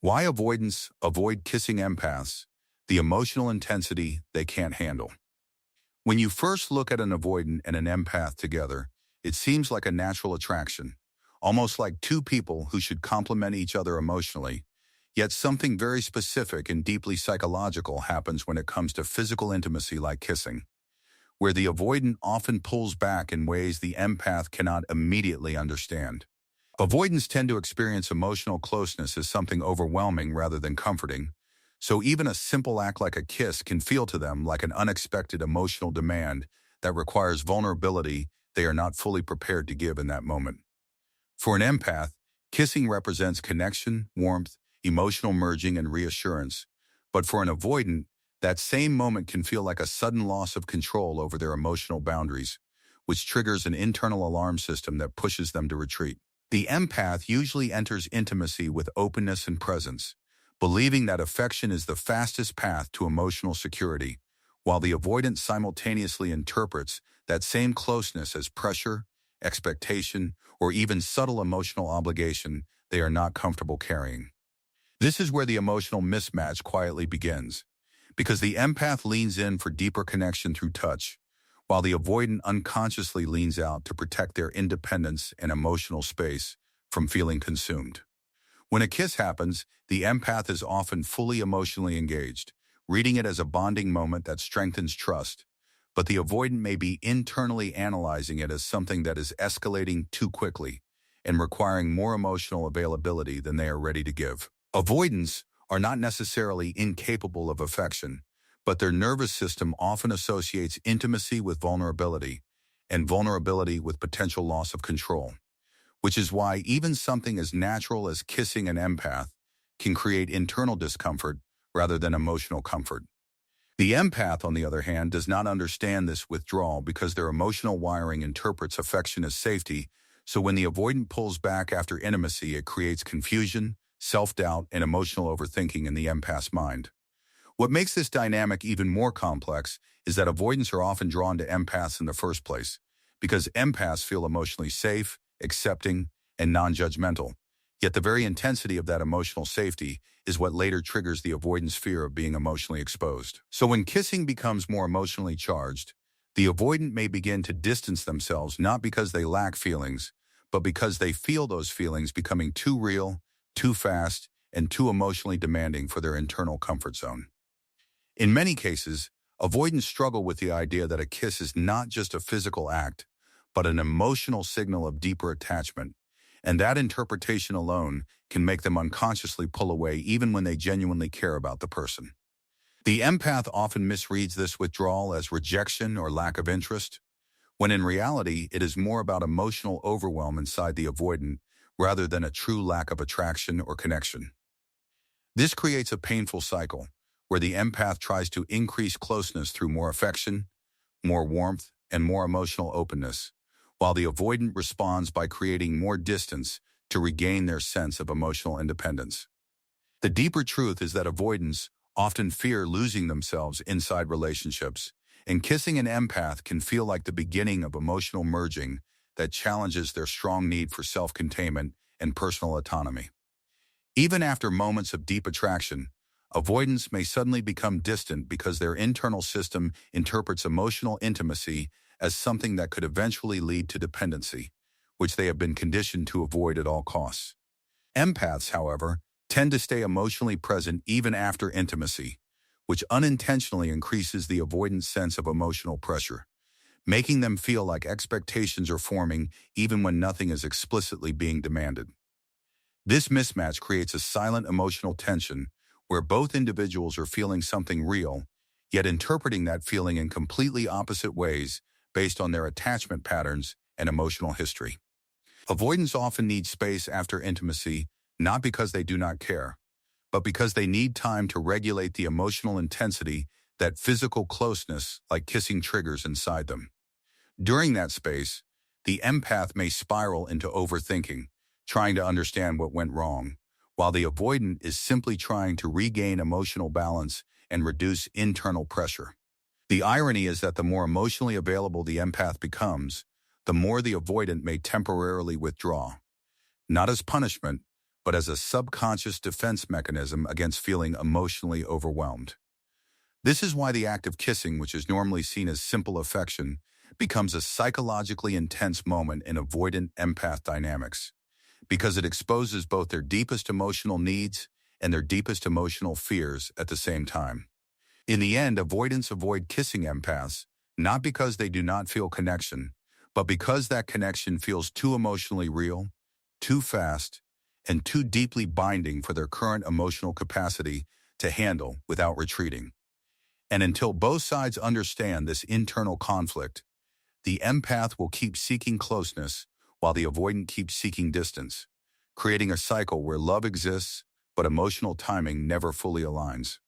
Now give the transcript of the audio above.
Why avoidants avoid kissing empaths, the emotional intensity they can't handle. When you first look at an avoidant and an empath together, it seems like a natural attraction, almost like two people who should complement each other emotionally. Yet something very specific and deeply psychological happens when it comes to physical intimacy like kissing, where the avoidant often pulls back in ways the empath cannot immediately understand. Avoidants tend to experience emotional closeness as something overwhelming rather than comforting, so even a simple act like a kiss can feel to them like an unexpected emotional demand that requires vulnerability they are not fully prepared to give in that moment. For an empath, kissing represents connection, warmth, emotional merging, and reassurance, but for an avoidant, that same moment can feel like a sudden loss of control over their emotional boundaries, which triggers an internal alarm system that pushes them to retreat. The empath usually enters intimacy with openness and presence, believing that affection is the fastest path to emotional security, while the avoidant simultaneously interprets that same closeness as pressure, expectation, or even subtle emotional obligation they are not comfortable carrying. This is where the emotional mismatch quietly begins, because the empath leans in for deeper connection through touch, while the avoidant unconsciously leans out to protect their independence and emotional space from feeling consumed. When a kiss happens, the empath is often fully emotionally engaged, reading it as a bonding moment that strengthens trust, but the avoidant may be internally analyzing it as something that is escalating too quickly and requiring more emotional availability than they are ready to give. Avoidants are not necessarily incapable of affection, but their nervous system often associates intimacy with vulnerability, and vulnerability with potential loss of control, which is why even something as natural as kissing an empath can create internal discomfort rather than emotional comfort. The empath, on the other hand, does not understand this withdrawal because their emotional wiring interprets affection as safety, so when the avoidant pulls back after intimacy, it creates confusion, self-doubt, and emotional overthinking in the empath's mind. What makes this dynamic even more complex is that avoidants are often drawn to empaths in the first place, because empaths feel emotionally safe, accepting, and non-judgmental. Yet the very intensity of that emotional safety is what later triggers the avoidant's fear of being emotionally exposed. So when kissing becomes more emotionally charged, the avoidant may begin to distance themselves not because they lack feelings, but because they feel those feelings becoming too real, too fast, and too emotionally demanding for their internal comfort zone. In many cases, avoidants struggle with the idea that a kiss is not just a physical act, but an emotional signal of deeper attachment, and that interpretation alone can make them unconsciously pull away even when they genuinely care about the person. The empath often misreads this withdrawal as rejection or lack of interest, when in reality it is more about emotional overwhelm inside the avoidant rather than a true lack of attraction or connection. This creates a painful cycle, where the empath tries to increase closeness through more affection, more warmth, and more emotional openness, while the avoidant responds by creating more distance to regain their sense of emotional independence. The deeper truth is that avoidants often fear losing themselves inside relationships, and kissing an empath can feel like the beginning of emotional merging that challenges their strong need for self-containment and personal autonomy. Even after moments of deep attraction, avoidants may suddenly become distant because their internal system interprets emotional intimacy as something that could eventually lead to dependency, which they have been conditioned to avoid at all costs. Empaths, however, tend to stay emotionally present even after intimacy, which unintentionally increases the avoidant's sense of emotional pressure, making them feel like expectations are forming even when nothing is explicitly being demanded. This mismatch creates a silent emotional tension where both individuals are feeling something real, yet interpreting that feeling in completely opposite ways based on their attachment patterns and emotional history. Avoidants often need space after intimacy, not because they do not care, but because they need time to regulate the emotional intensity that physical closeness, like kissing, triggers inside them. During that space, the empath may spiral into overthinking, trying to understand what went wrong, while the avoidant is simply trying to regain emotional balance and reduce internal pressure. The irony is that the more emotionally available the empath becomes, the more the avoidant may temporarily withdraw, not as punishment, but as a subconscious defense mechanism against feeling emotionally overwhelmed. This is why the act of kissing, which is normally seen as simple affection, becomes a psychologically intense moment in avoidant empath dynamics, because it exposes both their deepest emotional needs and their deepest emotional fears at the same time. In the end, avoidants avoid kissing empaths, not because they do not feel connection, but because that connection feels too emotionally real, too fast, and too deeply binding for their current emotional capacity to handle without retreating. And until both sides understand this internal conflict, the empath will keep seeking closeness while the avoidant keeps seeking distance, creating a cycle where love exists, but emotional timing never fully aligns.